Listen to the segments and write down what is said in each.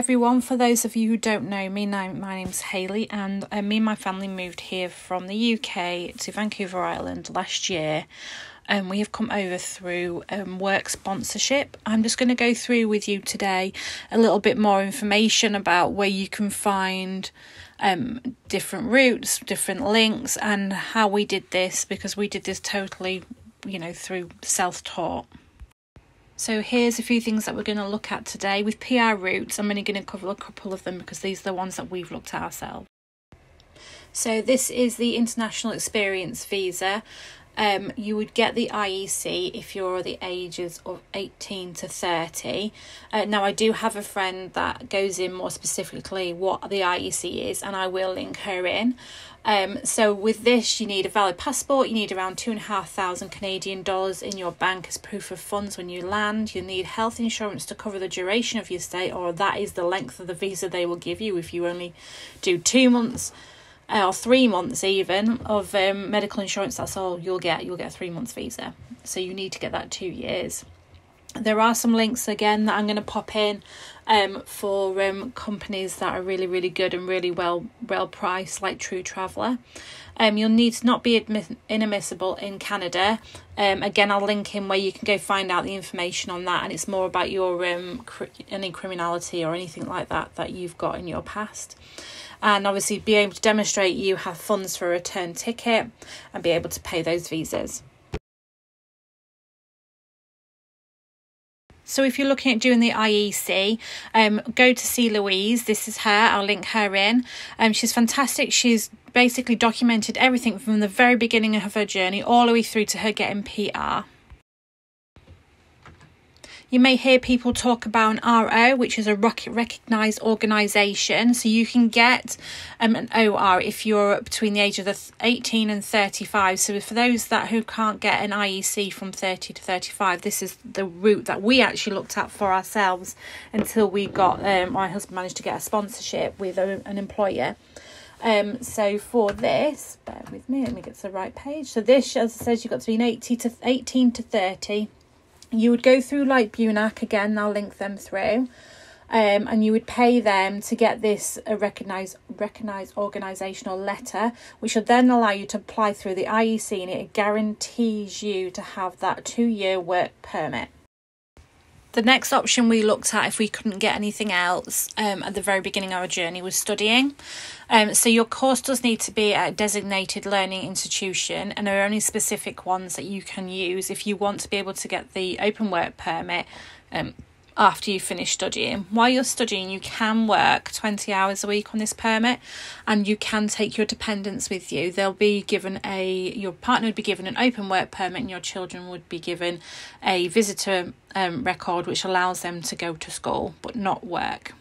everyone. For those of you who don't know me, my name's Hayley, and me and my family moved here from the UK to Vancouver Island last year. We have come over through work sponsorship. I'm just going to go through with you today a little bit more information about where you can find different routes, different links, and how we did this, because we did this totally, through self-taught. So here's a few things that we're going to look at today. With PR routes, I'm only going to cover a couple of them because these are the ones that we've looked at ourselves. So this is the International Experience Visa. You would get the IEC if you're the ages of 18 to 30. Now, I do have a friend that goes in more specifically what the IEC is, and I will link her in. So with this, you need a valid passport. You need around $2,500 Canadian dollars in your bank as proof of funds when you land. You need health insurance to cover the duration of your stay, or that is the length of the visa they will give you. If you only do 2 months or 3 months even of medical insurance, that's all you'll get. You'll get a 3 months visa. So you need to get that 2 years. There are some links again that I'm going to pop in for companies that are really, really good and really well priced, like True Traveller. You'll need to not be inadmissible in Canada. Again, I'll link in where you can go find out the information on that, and it's more about your any criminality or anything like that you've got in your past. And obviously be able to demonstrate you have funds for a return ticket and be able to pay those visas. So if you're looking at doing the IEC, go to see Louise. This is her. I'll link her in. She's fantastic. She's basically documented everything from the very beginning of her journey all the way through to her getting PR. You may hear people talk about an RO, which is a recognised organisation. So you can get an OR if you're between the ages of 18 and 35. So for those who can't get an IEC from 30 to 35, this is the route that we actually looked at for ourselves until we got, my husband managed to get a sponsorship with an employer. So for this, bear with me, let me get to the right page. So this, as it says, you've got to be 18 to 30. You would go through like BUNAC again, I'll link them through, and you would pay them to get this recognised organisational letter, which will then allow you to apply through the IEC, and it guarantees you to have that 2-year work permit. The next option we looked at, if we couldn't get anything else at the very beginning of our journey, was studying. So your course does need to be at a designated learning institution, and there are only specific ones that you can use if you want to be able to get the open work permit after you finish studying. While you're studying, you can work 20 hours a week on this permit, and you can take your dependents with you. They'll be given your partner would be given an open work permit, and your children would be given a visitor record, which allows them to go to school but not work.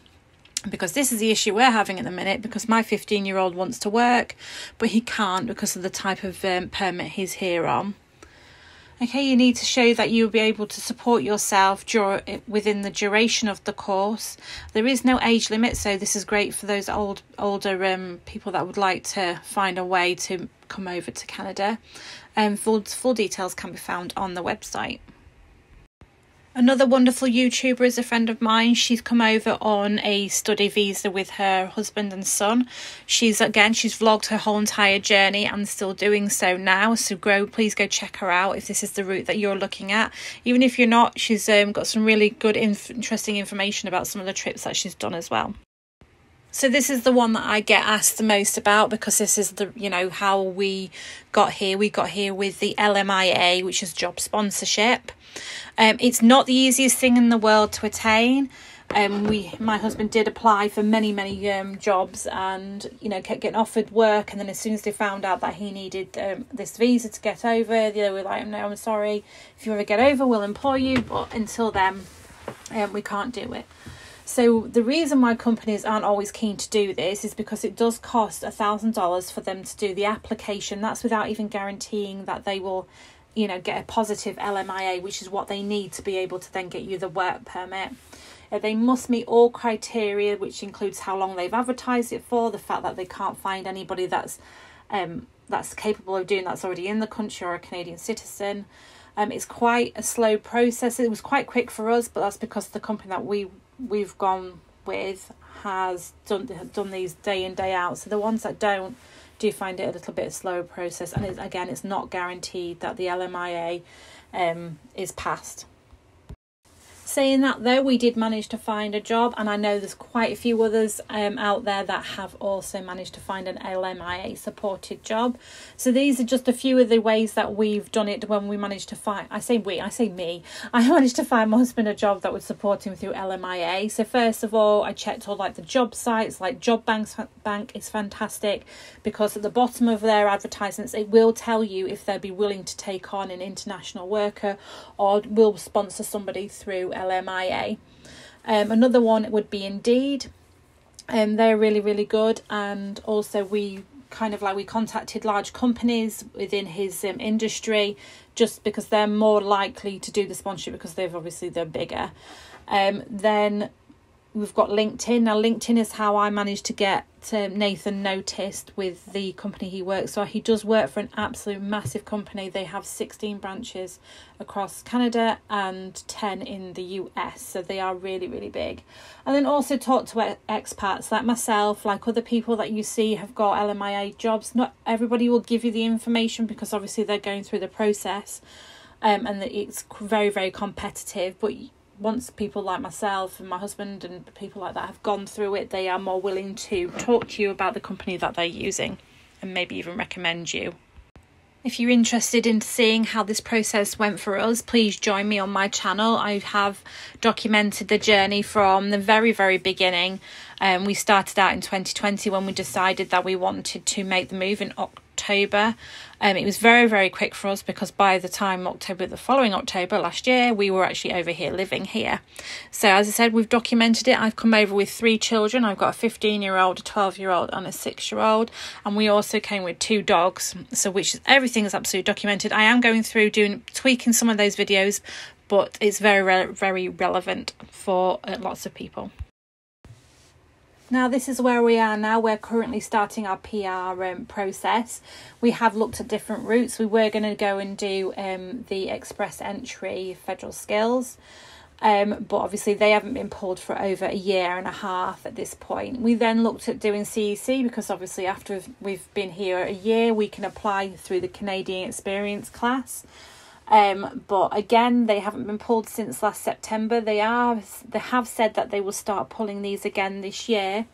Because this is the issue we're having at the minute, because my 15-year-old wants to work, but he can't because of the type of permit he's here on. Okay, you need to show that you'll be able to support yourself within the duration of the course. There is no age limit, so this is great for those older people that would like to find a way to come over to Canada. Full details can be found on the website. Another wonderful YouTuber is a friend of mine. She's come over on a study visa with her husband and son. She's vlogged her whole entire journey and still doing so now. So please go check her out if this is the route that you're looking at. Even if you're not, she's got some really good, interesting information about some of the trips that she's done as well. So this is the one that I get asked the most about, because this is how we got here. We got here with the LMIA, which is job sponsorship. It's not the easiest thing in the world to attain. My husband did apply for many jobs, and kept getting offered work, and then as soon as they found out that he needed this visa to get over, they were like, no, I'm sorry, if you ever get over, we'll employ you, but until then we can't do it. So the reason why companies aren't always keen to do this is because it does cost $1,000 for them to do the application. That's without even guaranteeing that they will get a positive LMIA, which is what they need to be able to then get you the work permit. They must meet all criteria, which includes how long they've advertised it for, the fact that they can't find anybody that's capable of doing that's already in the country or a Canadian citizen. It's quite a slow process. It was quite quick for us, but that's because the company that we've gone with has done these day in, day out. So the ones that don't do find it a little bit slower process. And it's not guaranteed that the LMIA is passed. Saying that though, we did manage to find a job, and I know there's quite a few others out there that have also managed to find an LMIA supported job. So these are just a few of the ways that we've done it when we managed to find, I say me, I managed to find my husband a job that would support him through LMIA. So first of all, I checked all like the job sites, like Job Bank is fantastic, because at the bottom of their advertisements it will tell you if they'll be willing to take on an international worker or will sponsor somebody through LMIA. Another one would be Indeed. They're really, really good. And also we contacted large companies within his industry, just because they're more likely to do the sponsorship because they're bigger. Then we've got LinkedIn. Now LinkedIn is how I managed to get Nathan noticed with the company he works for. He does work for an absolute massive company. They have 16 branches across Canada and 10 in the US, so they are really, really big. And then also talk to expats like myself, like other people that you see have got LMIA jobs. Not everybody will give you the information because obviously they're going through the process, and it's very, very competitive. But once people like myself and my husband and people like that have gone through it, they are more willing to talk to you about the company that they're using and maybe even recommend you. If you're interested in seeing how this process went for us, please join me on my channel. I have documented the journey from the very, very beginning. We started out in 2020 when we decided that we wanted to make the move in October. It was very, very quick for us because by the time the following October last year, we were actually over here living here. So as I said, we've documented it. I've come over with 3 children. I've got a 15-year-old, a 12-year-old and a 6-year-old. And we also came with 2 dogs. So everything is absolutely documented. I am going through tweaking some of those videos, but it's very, very relevant for lots of people. Now this is where we are now. We're currently starting our PR process. We have looked at different routes. We were going to go and do the express entry federal skills, but obviously they haven't been pulled for over a year and a half at this point. We then looked at doing CEC because obviously after we've been here a year, we can apply through the Canadian experience class. But again, they haven't been pulled since last September. They have said that they will start pulling these again this year,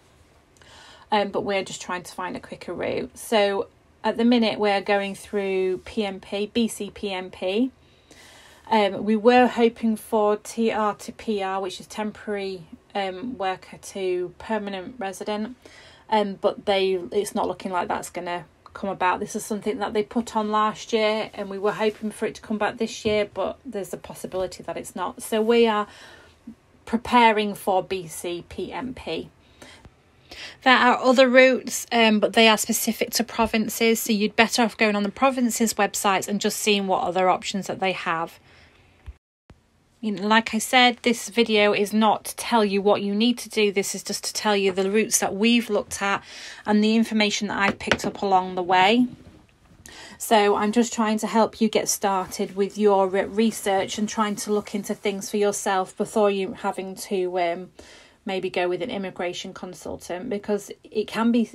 but we're just trying to find a quicker route. So at the minute we're going through PNP, BCPNP. We were hoping for TR to PR, which is temporary worker to permanent resident, but it's not looking like that's going to come about. This is something that they put on last year and we were hoping for it to come back this year, but there's a possibility that it's not. So we are preparing for BCPNP. There are other routes, but they are specific to provinces, so you'd better off going on the provinces' websites and just seeing what other options that they have. Like I said, this video is not to tell you what you need to do. This is just to tell you the routes that we've looked at and the information that I picked up along the way. So I'm just trying to help you get started with your research and trying to look into things for yourself before you having to maybe go with an immigration consultant, because it can be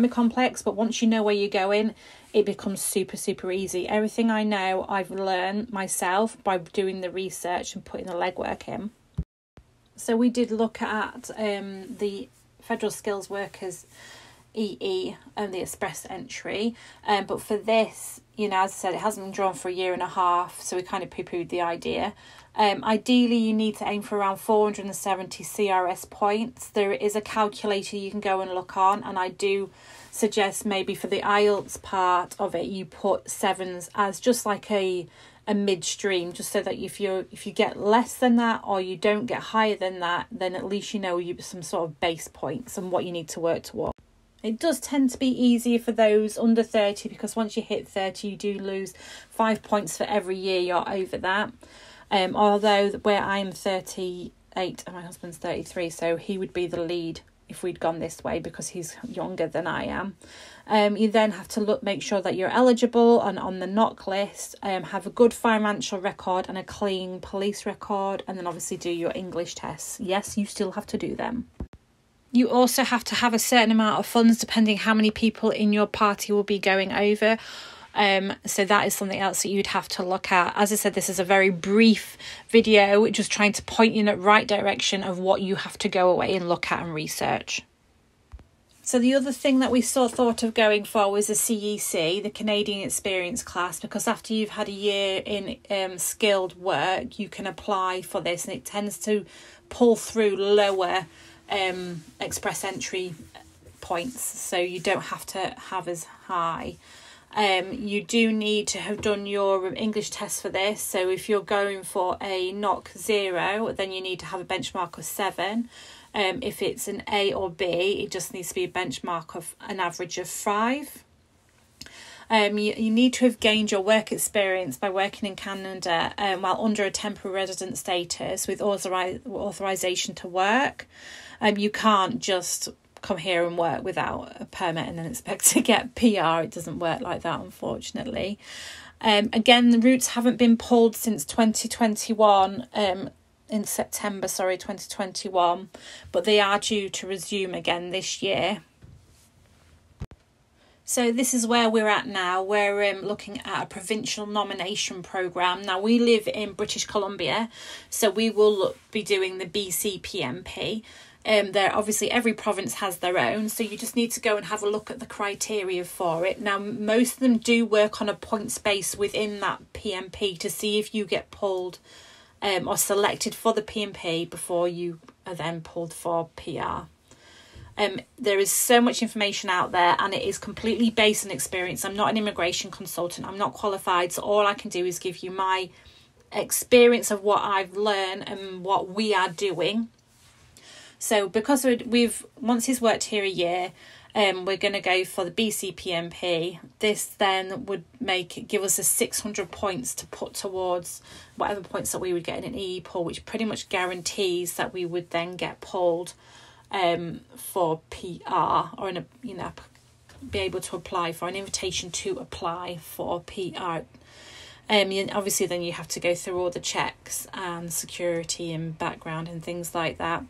complex, but once you know where you're going, it becomes super, super easy. Everything I know, I've learned myself by doing the research and putting the legwork in. So we did look at the Federal Skills Workers EE and the express entry, but for this, as I said, it hasn't been drawn for a year and a half, so we kind of poo-pooed the idea. Ideally, you need to aim for around 470 CRS points. There is a calculator you can go and look on, and I do suggest maybe for the IELTS part of it, you put 7s as just like a midstream, just so that if you get less than that or you don't get higher than that, then at least you know some sort of base points and what you need to work towards. It does tend to be easier for those under 30, because once you hit 30, you do lose 5 points for every year you're over that. Although where I'm 38 and my husband's 33, so he would be the lead if we'd gone this way because he's younger than I am. You then have to make sure that you're eligible and on the knock list, have a good financial record and a clean police record, and then obviously do your English tests. Yes, you still have to do them. You also have to have a certain amount of funds depending how many people in your party will be going over. So that is something else that you'd have to look at. As I said, this is a very brief video, just trying to point you in the right direction of what you have to go away and look at and research. So the other thing that we thought of going for was the CEC, the Canadian Experience class, because after you've had a year in skilled work, you can apply for this, and it tends to pull through lower express entry points, so you don't have to have as high. You do need to have done your English test for this, so if you're going for a NOC 0, then you need to have a benchmark of 7. If it's an A or B, it just needs to be a benchmark of an average of 5. You need to have gained your work experience by working in Canada while under a temporary resident status with authorization to work. You can't just come here and work without a permit and then expect to get PR. It doesn't work like that, unfortunately. Again, the routes haven't been pulled since 2021. In September 2021, but they are due to resume again this year. So this is where we're at now. We're looking at a provincial nomination programme. Now we live in British Columbia, so we will be doing the BCPNP. There obviously every province has their own, so you just need to go and have a look at the criteria for it. Now most of them do work on a points base within that PNP to see if you get pulled or selected for the PNP before you are then pulled for PR. There is so much information out there, and it is completely based on experience. I'm not an immigration consultant. I'm not qualified, so all I can do is give you my experience of what I've learned and what we are doing. So because once he's worked here a year, we're going to go for the BCPNP. This then would give us a 600 points to put towards whatever points that we would get in an EE pool, which pretty much guarantees that we would then get pulled for PR, or be able to apply for an invitation to apply for PR. Obviously then you have to go through all the checks and security and background and things like that.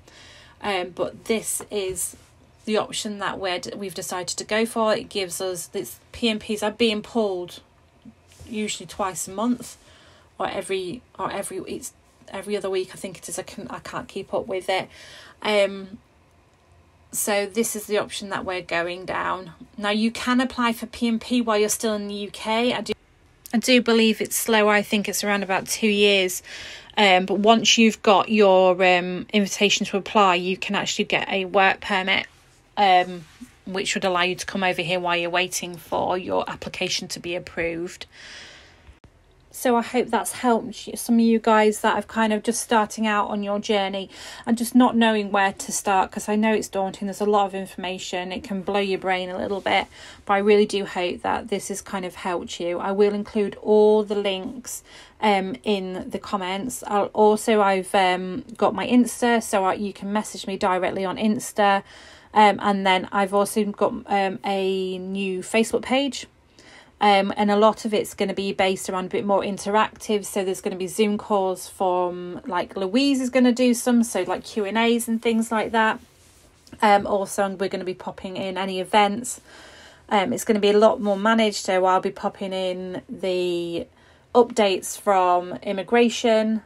But this is the option that we've decided to go for. It gives us this. PNPs are being pulled usually twice a month, or every other week. I think it is. I can't keep up with it. So this is the option that we're going down. Now you can apply for PNP while you're still in the UK. I do believe it's slower. I think it's around about 2 years. But once you've got your invitation to apply, you can actually get a work permit, which would allow you to come over here while you're waiting for your application to be approved. So I hope that's helped some of you guys that are kind of just starting out on your journey and just not knowing where to start, because I know it's daunting. There's a lot of information. It can blow your brain a little bit, but I really do hope that this has kind of helped you. I will include all the links in the comments. I've got my Insta, so you can message me directly on Insta. And then I've also got a new Facebook page. And a lot of it's going to be based around a bit more interactive. So there's going to be Zoom calls from, like, Louise is going to do some, so like Q&As and things like that. Also, we're going to be popping in any events. It's going to be a lot more managed, so I'll be popping in the updates from immigration.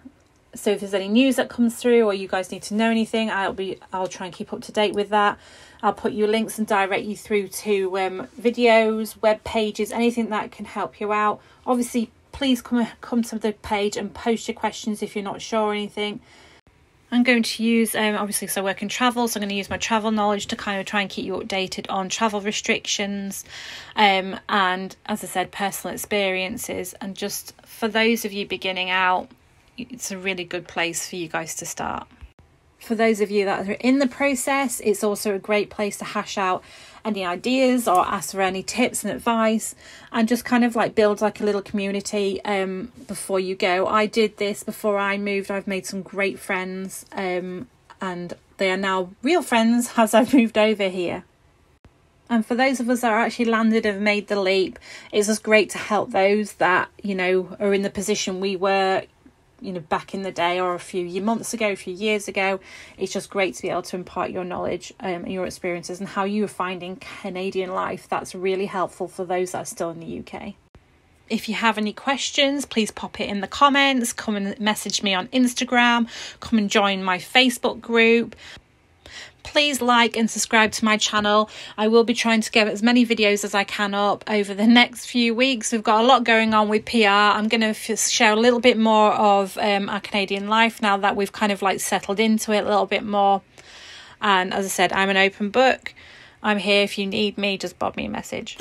So if there's any news that comes through, or you guys need to know anything, I'll try and keep up to date with that. I'll put you links and direct you through to videos, web pages, anything that can help you out. Obviously, please come to the page and post your questions if you're not sure or anything. I'm going to use, obviously, because I work in travel, so I'm going to use my travel knowledge to kind of try and keep you updated on travel restrictions, and, as I said, personal experiences. And just for those of you beginning out, it's a really good place for you guys to start. For those of you that are in the process, it's also a great place to hash out any ideas or ask for any tips and advice, and just kind of like build like a little community before you go. I did this before I moved. I've made some great friends, and they are now real friends as I've moved over here. And for those of us that are actually landed and made the leap, it's just great to help those that, are in the position we were you know, back in the day, or a few months ago, a few years ago. It's just great to be able to impart your knowledge and your experiences and how you are finding Canadian life. That's really helpful for those that are still in the UK. If you have any questions, please pop it in the comments. Come and message me on Instagram. Come and join my Facebook group. Please like and subscribe to my channel. I will be trying to get as many videos as I can up over the next few weeks. We've got a lot going on with PR. I'm going to share a little bit more of our Canadian life now that we've kind of like settled into it a little bit more. And as I said, I'm an open book. I'm here if you need me, just bob me a message.